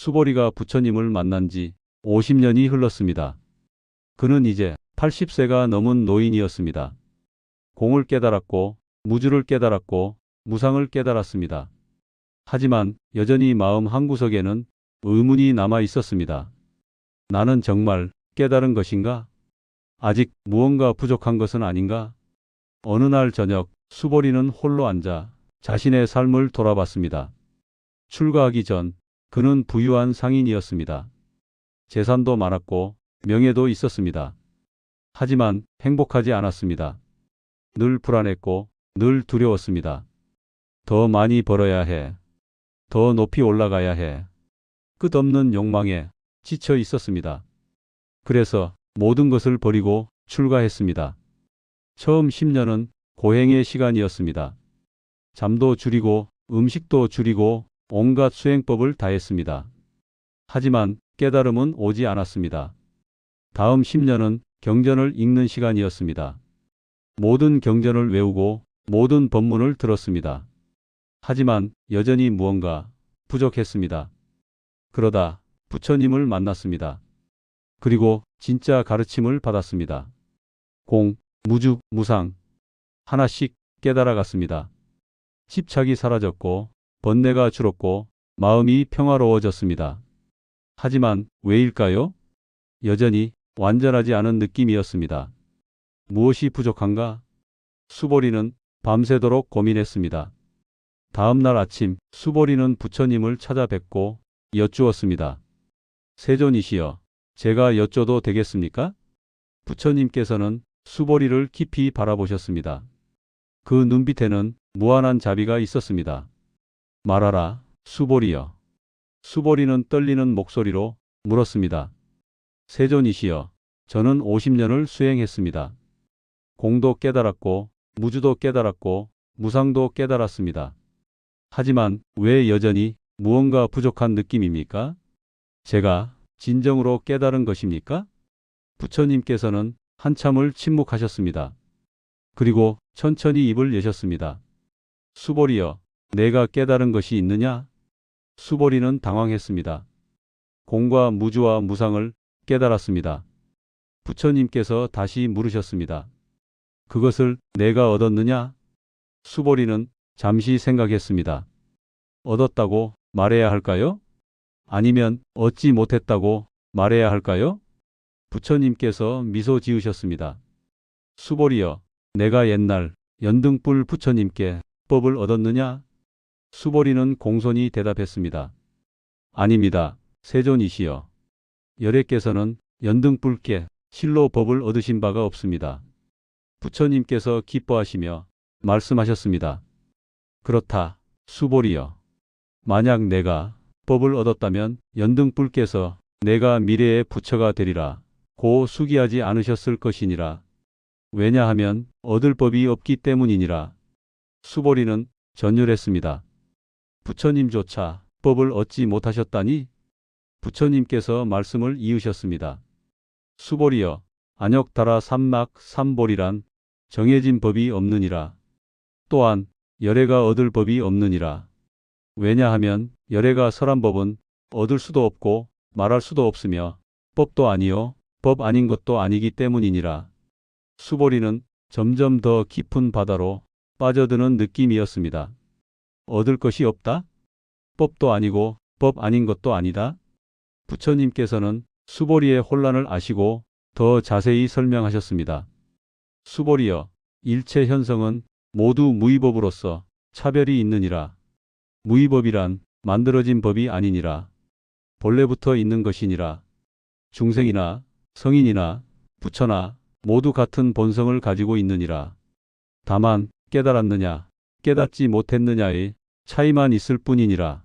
수보리가 부처님을 만난 지 50년이 흘렀습니다. 그는 이제 80세가 넘은 노인이었습니다. 공을 깨달았고 무주를 깨달았고 무상을 깨달았습니다. 하지만 여전히 마음 한구석에는 의문이 남아 있었습니다. 나는 정말 깨달은 것인가? 아직 무언가 부족한 것은 아닌가? 어느 날 저녁 수보리는 홀로 앉아 자신의 삶을 돌아봤습니다. 출가하기 전 그는 부유한 상인이었습니다. 재산도 많았고 명예도 있었습니다. 하지만 행복하지 않았습니다. 늘 불안했고 늘 두려웠습니다. 더 많이 벌어야 해. 더 높이 올라가야 해. 끝없는 욕망에 지쳐 있었습니다. 그래서 모든 것을 버리고 출가했습니다. 처음 10년은 고행의 시간이었습니다. 잠도 줄이고 음식도 줄이고 온갖 수행법을 다했습니다. 하지만 깨달음은 오지 않았습니다. 다음 10년은 경전을 읽는 시간이었습니다. 모든 경전을 외우고 모든 법문을 들었습니다. 하지만 여전히 무언가 부족했습니다. 그러다 부처님을 만났습니다. 그리고 진짜 가르침을 받았습니다. 공, 무주, 무상 하나씩 깨달아갔습니다. 집착이 사라졌고 번뇌가 줄었고 마음이 평화로워졌습니다. 하지만 왜일까요? 여전히 완전하지 않은 느낌이었습니다. 무엇이 부족한가? 수보리는 밤새도록 고민했습니다. 다음 날 아침 수보리는 부처님을 찾아뵙고 여쭈었습니다. 세존이시여, 제가 여쭤도 되겠습니까? 부처님께서는 수보리를 깊이 바라보셨습니다. 그 눈빛에는 무한한 자비가 있었습니다. 말하라, 수보리여. 수보리는 떨리는 목소리로 물었습니다. 세존이시여, 저는 50년을 수행했습니다. 공도 깨달았고 무주도 깨달았고 무상도 깨달았습니다. 하지만 왜 여전히 무언가 부족한 느낌입니까? 제가 진정으로 깨달은 것입니까? 부처님께서는 한참을 침묵하셨습니다. 그리고 천천히 입을 여셨습니다. 수보리여, 내가 깨달은 것이 있느냐? 수보리는 당황했습니다. 공과 무주와 무상을 깨달았습니다. 부처님께서 다시 물으셨습니다. 그것을 내가 얻었느냐? 수보리는 잠시 생각했습니다. 얻었다고 말해야 할까요? 아니면 얻지 못했다고 말해야 할까요? 부처님께서 미소 지으셨습니다. 수보리여, 내가 옛날 연등불 부처님께 법을 얻었느냐? 수보리는 공손히 대답했습니다. 아닙니다. 세존이시여. 열애께서는 연등불께 실로 법을 얻으신 바가 없습니다. 부처님께서 기뻐하시며 말씀하셨습니다. 그렇다, 수보리여. 만약 내가 법을 얻었다면 연등불께서 내가 미래의 부처가 되리라 고 수기하지 않으셨을 것이니라. 왜냐하면 얻을 법이 없기 때문이니라. 수보리는 전율했습니다. 부처님조차 법을 얻지 못하셨다니? 부처님께서 말씀을 이으셨습니다. 수보리여, 안욕달아 삼막 삼보리란 정해진 법이 없느니라. 또한 열애가 얻을 법이 없느니라. 왜냐하면 열애가 설한 법은 얻을 수도 없고 말할 수도 없으며 법도 아니요 법 아닌 것도 아니기 때문이니라. 수보리는 점점 더 깊은 바다로 빠져드는 느낌이었습니다. 얻을 것이 없다? 법도 아니고 법 아닌 것도 아니다? 부처님께서는 수보리의 혼란을 아시고 더 자세히 설명하셨습니다. 수보리여, 일체 현성은 모두 무위법으로서 차별이 있느니라. 무위법이란 만들어진 법이 아니니라. 본래부터 있는 것이니라. 중생이나 성인이나 부처나 모두 같은 본성을 가지고 있느니라. 다만 깨달았느냐, 깨닫지 못했느냐의 차이만 있을 뿐이니라.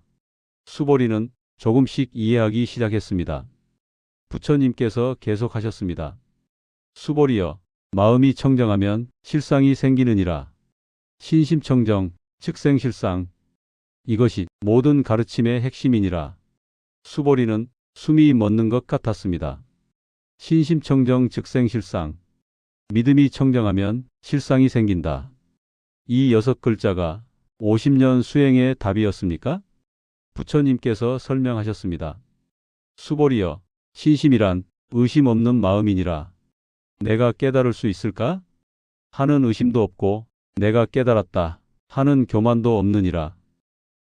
수보리는 조금씩 이해하기 시작했습니다. 부처님께서 계속하셨습니다. 수보리여, 마음이 청정하면 실상이 생기느니라. 신심청정, 즉생실상. 이것이 모든 가르침의 핵심이니라. 수보리는 숨이 멎는 것 같았습니다. 신심청정 즉생실상. 믿음이 청정하면 실상이 생긴다. 이 6글자가 50년 수행의 답이었습니까? 부처님께서 설명하셨습니다. 수보리여, 신심이란 의심 없는 마음이니라. 내가 깨달을 수 있을까? 하는 의심도 없고 내가 깨달았다 하는 교만도 없느니라.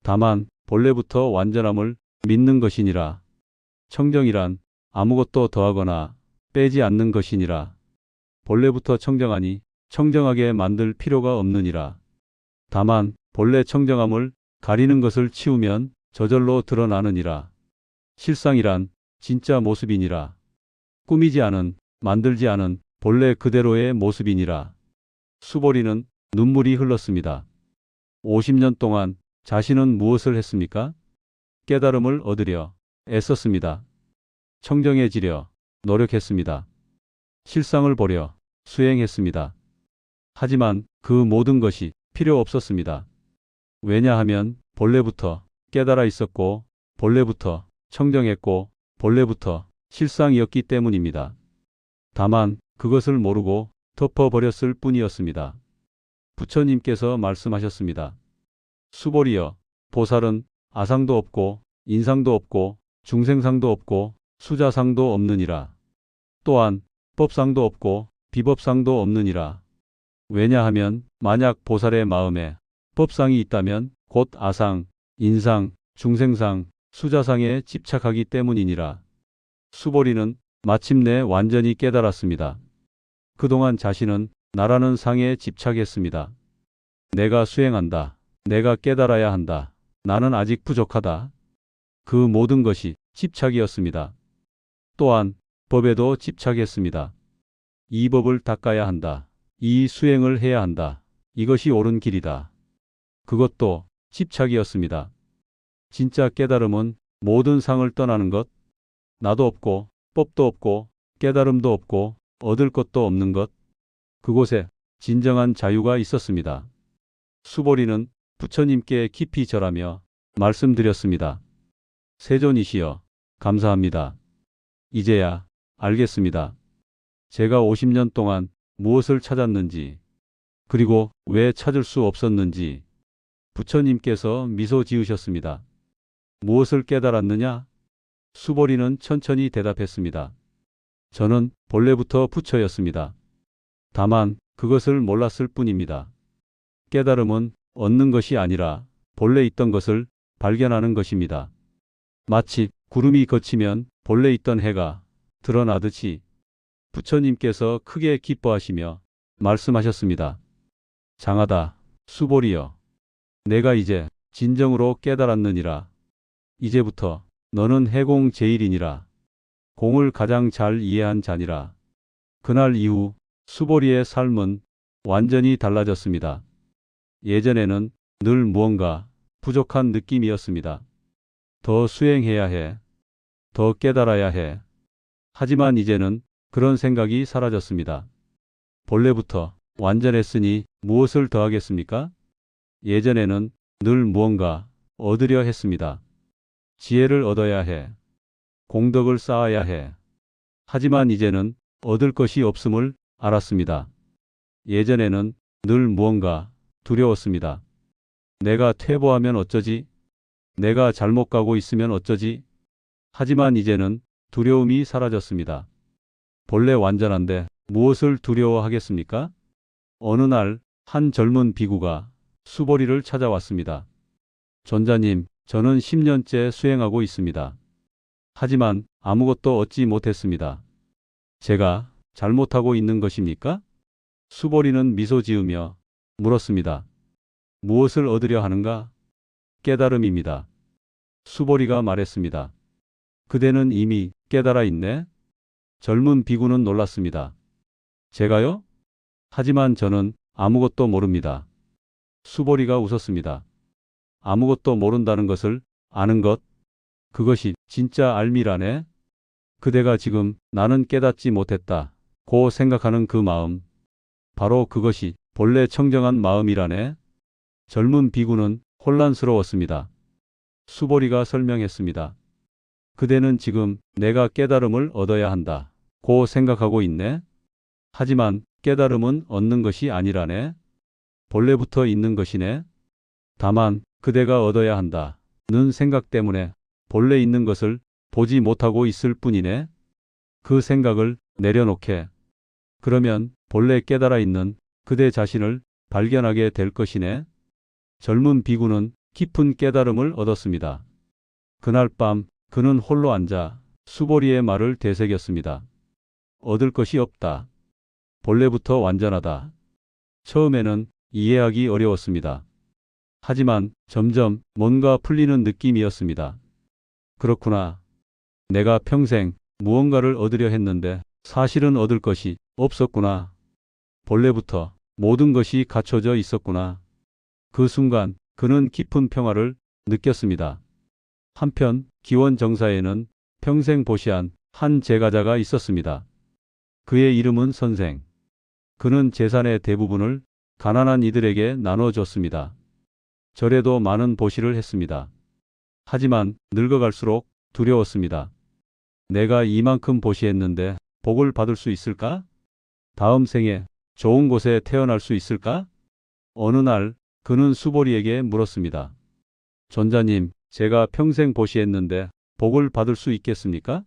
다만 본래부터 완전함을 믿는 것이니라. 청정이란 아무것도 더하거나 빼지 않는 것이니라. 본래부터 청정하니 청정하게 만들 필요가 없느니라. 다만 본래 청정함을 가리는 것을 치우면 저절로 드러나느니라. 실상이란 진짜 모습이니라. 꾸미지 않은, 만들지 않은 본래 그대로의 모습이니라. 수보리는 눈물이 흘렀습니다. 50년 동안 자신은 무엇을 했습니까? 깨달음을 얻으려 애썼습니다. 청정해지려 노력했습니다. 실상을 보려 수행했습니다. 하지만 그 모든 것이 필요 없었습니다. 왜냐하면 본래부터 깨달아 있었고 본래부터 청정했고 본래부터 실상이었기 때문입니다. 다만 그것을 모르고 덮어버렸을 뿐이었습니다. 부처님께서 말씀하셨습니다. 수보리여, 보살은 아상도 없고 인상도 없고 중생상도 없고 수자상도 없느니라. 또한 법상도 없고 비법상도 없느니라. 왜냐하면 만약 보살의 마음에 법상이 있다면 곧 아상, 인상, 중생상, 수자상에 집착하기 때문이니라. 수보리는 마침내 완전히 깨달았습니다. 그동안 자신은 나라는 상에 집착했습니다. 내가 수행한다. 내가 깨달아야 한다. 나는 아직 부족하다. 그 모든 것이 집착이었습니다. 또한 법에도 집착했습니다. 이 법을 닦아야 한다. 이 수행을 해야 한다. 이것이 옳은 길이다. 그것도 집착이었습니다. 진짜 깨달음은 모든 상을 떠나는 것, 나도 없고 법도 없고 깨달음도 없고 얻을 것도 없는 것, 그곳에 진정한 자유가 있었습니다. 수보리는 부처님께 깊이 절하며 말씀드렸습니다. 세존이시여, 감사합니다. 이제야 알겠습니다. 제가 50년 동안 무엇을 찾았는지, 그리고 왜 찾을 수 없었는지. 부처님께서 미소 지으셨습니다. 무엇을 깨달았느냐? 수보리는 천천히 대답했습니다. 저는 본래부터 부처였습니다. 다만 그것을 몰랐을 뿐입니다. 깨달음은 얻는 것이 아니라 본래 있던 것을 발견하는 것입니다. 마치 구름이 걷히면 본래 있던 해가 드러나듯이 부처님께서 크게 기뻐하시며 말씀하셨습니다. 장하다, 수보리여. 내가 이제 진정으로 깨달았느니라. 이제부터 너는 해공제일이니라. 공을 가장 잘 이해한 자니라. 그날 이후 수보리의 삶은 완전히 달라졌습니다. 예전에는 늘 무언가 부족한 느낌이었습니다. 더 수행해야 해. 더 깨달아야 해. 하지만 이제는 그런 생각이 사라졌습니다. 본래부터 완전했으니 무엇을 더 하겠습니까? 예전에는 늘 무언가 얻으려 했습니다. 지혜를 얻어야 해. 공덕을 쌓아야 해. 하지만 이제는 얻을 것이 없음을 알았습니다. 예전에는 늘 무언가 두려웠습니다. 내가 퇴보하면 어쩌지? 내가 잘못 가고 있으면 어쩌지? 하지만 이제는 두려움이 사라졌습니다. 본래 완전한데 무엇을 두려워하겠습니까? 어느 날 한 젊은 비구가 수보리를 찾아왔습니다. 전자님, 저는 10년째 수행하고 있습니다. 하지만 아무것도 얻지 못했습니다. 제가 잘못하고 있는 것입니까? 수보리는 미소 지으며 물었습니다. 무엇을 얻으려 하는가? 깨달음입니다. 수보리가 말했습니다. 그대는 이미 깨달아 있네? 젊은 비구는 놀랐습니다. 제가요? 하지만 저는 아무것도 모릅니다. 수보리가 웃었습니다. 아무것도 모른다는 것을 아는 것, 그것이 진짜 알미라네. 그대가 지금 나는 깨닫지 못했다 고 생각하는 그 마음, 바로 그것이 본래 청정한 마음이라네. 젊은 비구는 혼란스러웠습니다. 수보리가 설명했습니다. 그대는 지금 내가 깨달음을 얻어야 한다 고 생각하고 있네. 하지만 깨달음은 얻는 것이 아니라네. 본래부터 있는 것이네. 다만 그대가 얻어야 한다는 생각 때문에 본래 있는 것을 보지 못하고 있을 뿐이네. 그 생각을 내려놓게. 그러면 본래 깨달아 있는 그대 자신을 발견하게 될 것이네. 젊은 비구는 깊은 깨달음을 얻었습니다. 그날 밤 그는 홀로 앉아 수보리의 말을 되새겼습니다. 얻을 것이 없다. 본래부터 완전하다. 처음에는 이해하기 어려웠습니다. 하지만 점점 뭔가 풀리는 느낌이었습니다. 그렇구나. 내가 평생 무언가를 얻으려 했는데 사실은 얻을 것이 없었구나. 본래부터 모든 것이 갖춰져 있었구나. 그 순간 그는 깊은 평화를 느꼈습니다. 한편 기원정사에는 평생 보시한 한 제가자가 있었습니다. 그의 이름은 선생. 그는 재산의 대부분을 가난한 이들에게 나눠줬습니다. 절에도 많은 보시를 했습니다. 하지만 늙어갈수록 두려웠습니다. 내가 이만큼 보시했는데 복을 받을 수 있을까? 다음 생에 좋은 곳에 태어날 수 있을까? 어느 날 그는 수보리에게 물었습니다. 전자님, 제가 평생 보시했는데 복을 받을 수 있겠습니까?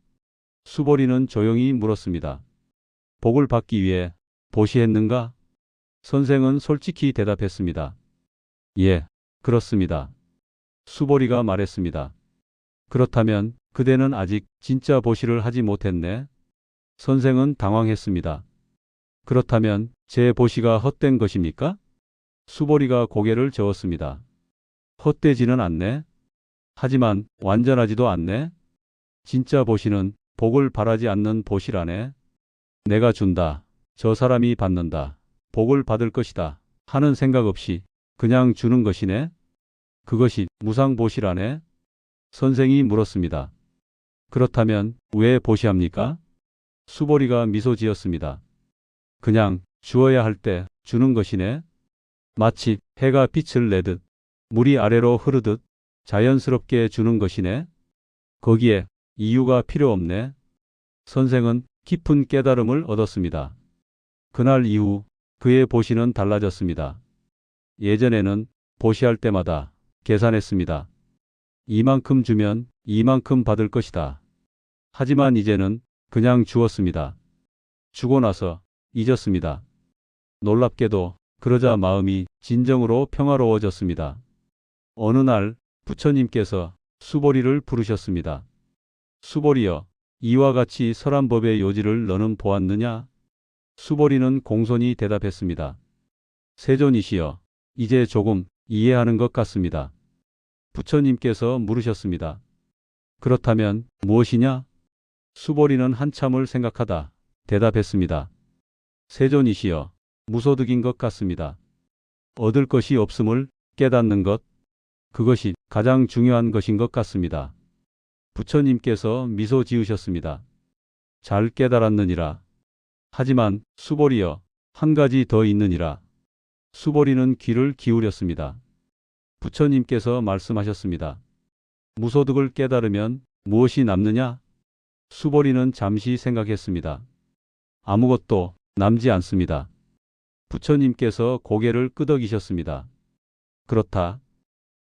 수보리는 조용히 물었습니다. 복을 받기 위해 보시했는가? 선생은 솔직히 대답했습니다. 예, 그렇습니다. 수보리가 말했습니다. 그렇다면 그대는 아직 진짜 보시를 하지 못했네. 선생은 당황했습니다. 그렇다면 제 보시가 헛된 것입니까? 수보리가 고개를 저었습니다. 헛되지는 않네. 하지만 완전하지도 않네. 진짜 보시는 복을 바라지 않는 보시라네. 내가 준다. 저 사람이 받는다. 복을 받을 것이다. 하는 생각 없이 그냥 주는 것이네. 그것이 무상보시라네. 선생이 물었습니다. 그렇다면 왜 보시합니까? 수보리가 미소 지었습니다. 그냥 주어야 할 때 주는 것이네. 마치 해가 빛을 내듯 물이 아래로 흐르듯 자연스럽게 주는 것이네. 거기에 이유가 필요 없네. 선생은 깊은 깨달음을 얻었습니다. 그날 이후 그의 보시는 달라졌습니다. 예전에는 보시할 때마다 계산했습니다. 이만큼 주면 이만큼 받을 것이다. 하지만 이제는 그냥 주었습니다. 주고 나서 잊었습니다. 놀랍게도 그러자 마음이 진정으로 평화로워졌습니다. 어느 날 부처님께서 수보리를 부르셨습니다. 수보리여, 이와 같이 설한 법의 요지를 너는 보았느냐? 수보리는 공손히 대답했습니다. 세존이시여, 이제 조금 이해하는 것 같습니다. 부처님께서 물으셨습니다. 그렇다면 무엇이냐? 수보리는 한참을 생각하다 대답했습니다. 세존이시여, 무소득인 것 같습니다. 얻을 것이 없음을 깨닫는 것, 그것이 가장 중요한 것인 것 같습니다. 부처님께서 미소 지으셨습니다. 잘 깨달았느니라. 하지만 수보리여, 한 가지 더 있느니라. 수보리는 귀를 기울였습니다. 부처님께서 말씀하셨습니다. 무소득을 깨달으면 무엇이 남느냐? 수보리는 잠시 생각했습니다. 아무것도 남지 않습니다. 부처님께서 고개를 끄덕이셨습니다. 그렇다.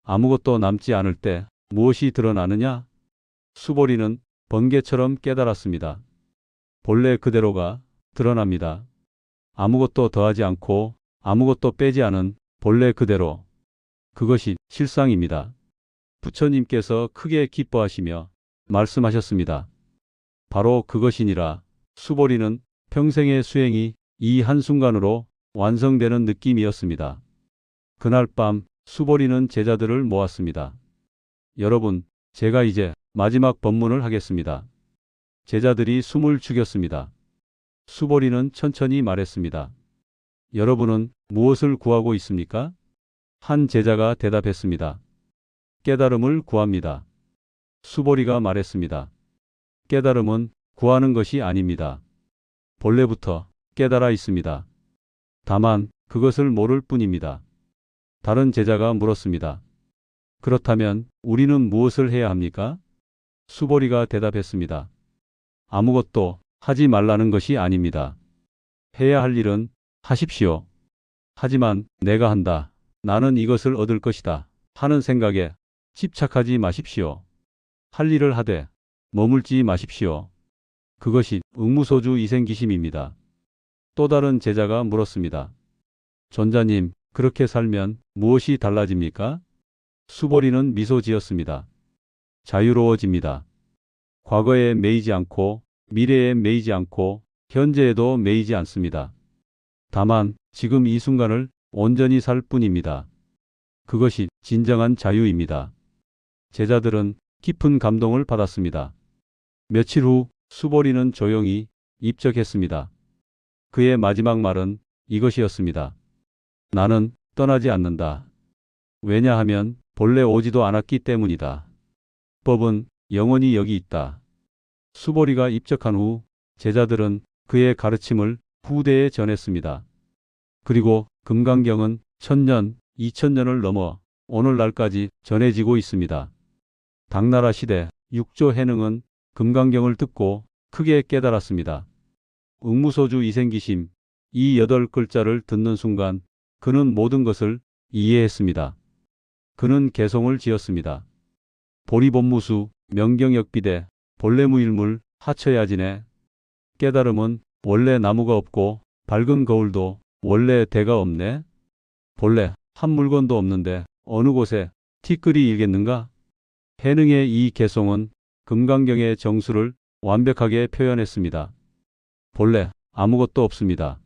아무것도 남지 않을 때 무엇이 드러나느냐? 수보리는 번개처럼 깨달았습니다. 본래 그대로가 드러납니다. 아무것도 더하지 않고 아무것도 빼지 않은 본래 그대로. 그것이 실상입니다. 부처님께서 크게 기뻐하시며 말씀하셨습니다. 바로 그것이니라. 수보리는 평생의 수행이 이 한순간으로 완성되는 느낌이었습니다. 그날 밤 수보리는 제자들을 모았습니다. 여러분, 제가 이제 마지막 법문을 하겠습니다. 제자들이 숨을 죽였습니다. 수보리는 천천히 말했습니다. 여러분은 무엇을 구하고 있습니까? 한 제자가 대답했습니다. 깨달음을 구합니다. 수보리가 말했습니다. 깨달음은 구하는 것이 아닙니다. 본래부터 깨달아 있습니다. 다만 그것을 모를 뿐입니다. 다른 제자가 물었습니다. 그렇다면 우리는 무엇을 해야 합니까? 수보리가 대답했습니다. 아무것도 하지 말라는 것이 아닙니다. 해야 할 일은 하십시오. 하지만 내가 한다. 나는 이것을 얻을 것이다. 하는 생각에 집착하지 마십시오. 할 일을 하되 머물지 마십시오. 그것이 응무소주 이생기심입니다. 또 다른 제자가 물었습니다. 전자님, 그렇게 살면 무엇이 달라집니까? 수보리는 미소 지었습니다. 자유로워집니다. 과거에 매이지 않고 미래에 매이지 않고 현재에도 매이지 않습니다. 다만 지금 이 순간을 온전히 살 뿐입니다. 그것이 진정한 자유입니다. 제자들은 깊은 감동을 받았습니다. 며칠 후 수보리는 조용히 입적했습니다. 그의 마지막 말은 이것이었습니다. 나는 떠나지 않는다. 왜냐하면 본래 오지도 않았기 때문이다. 법은 영원히 여기 있다. 수보리가 입적한 후 제자들은 그의 가르침을 후대에 전했습니다. 그리고 금강경은 1000년, 2000년을 넘어 오늘날까지 전해지고 있습니다. 당나라 시대 육조 해능은 금강경을 듣고 크게 깨달았습니다. 응무소주 이생기심, 이 8글자를 듣는 순간 그는 모든 것을 이해했습니다. 그는 개송을 지었습니다. 보리본무수, 명경역비대, 본래무일물, 하처야진해. 깨달음은 원래 나무가 없고 밝은 거울도 원래 대가 없네. 본래 한 물건도 없는데 어느 곳에 티끌이 일겠는가? 해능의 이 개송은 금강경의 정수를 완벽하게 표현했습니다. 본래 아무것도 없습니다.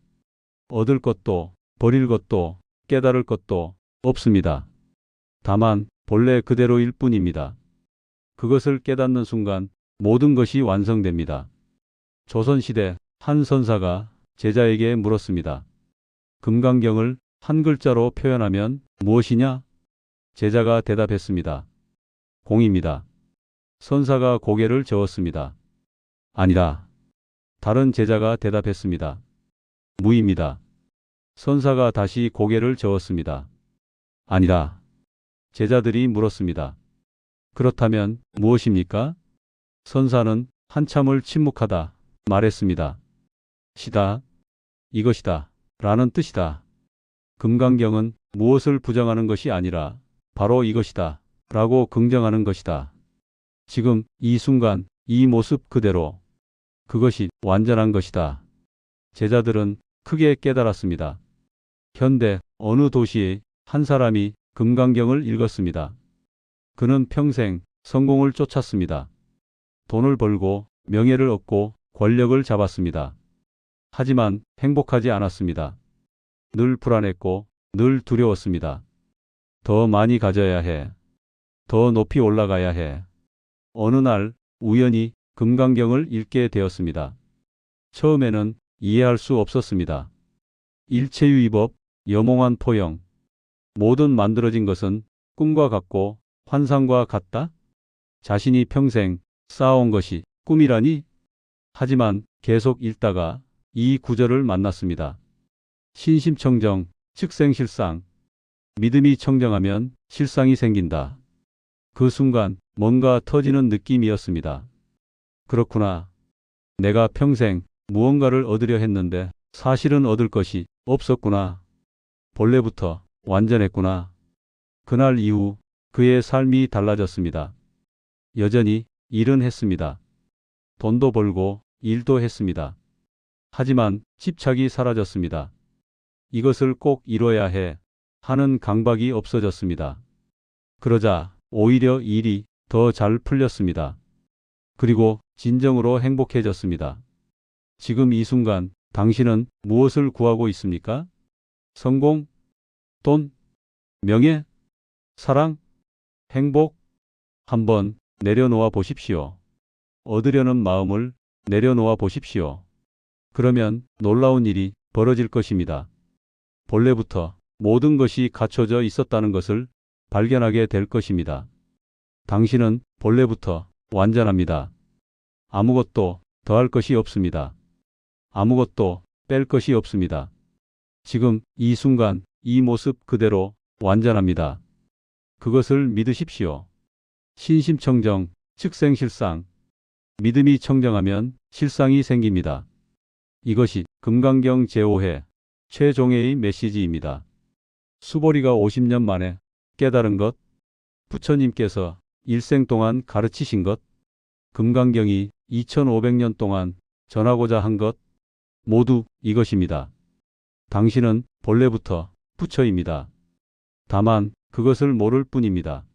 얻을 것도 버릴 것도 깨달을 것도 없습니다. 다만 본래 그대로일 뿐입니다. 그것을 깨닫는 순간 모든 것이 완성됩니다. 조선시대 한 선사가 제자에게 물었습니다. 금강경을 한 글자로 표현하면 무엇이냐? 제자가 대답했습니다. 공입니다. 선사가 고개를 저었습니다. 아니다. 다른 제자가 대답했습니다. 무입니다. 선사가 다시 고개를 저었습니다. 아니다. 제자들이 물었습니다. 그렇다면 무엇입니까? 선사는 한참을 침묵하다 말했습니다. 시다. 이것이다. 라는 뜻이다. 금강경은 무엇을 부정하는 것이 아니라 바로 이것이다. 라고 긍정하는 것이다. 지금 이 순간 이 모습 그대로 그것이 완전한 것이다. 제자들은 크게 깨달았습니다. 현대 어느 도시에 한 사람이 금강경을 읽었습니다. 그는 평생 성공을 쫓았습니다. 돈을 벌고 명예를 얻고 권력을 잡았습니다. 하지만 행복하지 않았습니다. 늘 불안했고 늘 두려웠습니다. 더 많이 가져야 해. 더 높이 올라가야 해. 어느 날 우연히 금강경을 읽게 되었습니다. 처음에는 이해할 수 없었습니다. 일체유의법, 여몽한 포영. 모든 만들어진 것은 꿈과 같고 환상과 같다? 자신이 평생 쌓아온 것이 꿈이라니? 하지만 계속 읽다가 이 구절을 만났습니다. 신심청정, 측생실상. 믿음이 청정하면 실상이 생긴다. 그 순간 뭔가 터지는 느낌이었습니다. 그렇구나. 내가 평생 무언가를 얻으려 했는데 사실은 얻을 것이 없었구나. 본래부터 완전했구나. 그날 이후 그의 삶이 달라졌습니다. 여전히 일은 했습니다. 돈도 벌고 일도 했습니다. 하지만 집착이 사라졌습니다. 이것을 꼭 이뤄야 해 하는 강박이 없어졌습니다. 그러자 오히려 일이 더 잘 풀렸습니다. 그리고 진정으로 행복해졌습니다. 지금 이 순간 당신은 무엇을 구하고 있습니까? 성공? 돈? 명예? 사랑? 행복? 한번 내려놓아 보십시오. 얻으려는 마음을 내려놓아 보십시오. 그러면 놀라운 일이 벌어질 것입니다. 본래부터 모든 것이 갖춰져 있었다는 것을 발견하게 될 것입니다. 당신은 본래부터 완전합니다. 아무것도 더할 것이 없습니다. 아무것도 뺄 것이 없습니다. 지금 이 순간 이 모습 그대로 완전합니다. 그것을 믿으십시오. 신심청정, 측생실상. 믿음이 청정하면 실상이 생깁니다. 이것이 금강경 제5회 최종회의 메시지입니다. 수보리가 50년 만에 깨달은 것, 부처님께서 일생 동안 가르치신 것, 금강경이 2500년 동안 전하고자 한 것 모두 이것입니다. 당신은 본래부터 부처입니다. 다만 그것을 모를 뿐입니다.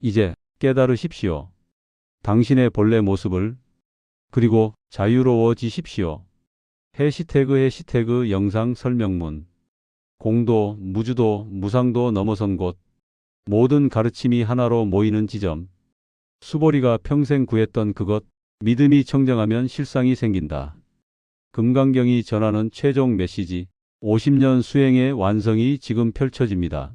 이제 깨달으십시오. 당신의 본래 모습을. 그리고 자유로워지십시오. 해시태그 영상 설명문. 공도, 무주도, 무상도 넘어선 곳. 모든 가르침이 하나로 모이는 지점. 수보리가 평생 구했던 그것. 믿음이 청정하면 실상이 생긴다. 금강경이 전하는 최종 메시지. 50년 수행의 완성이 지금 펼쳐집니다.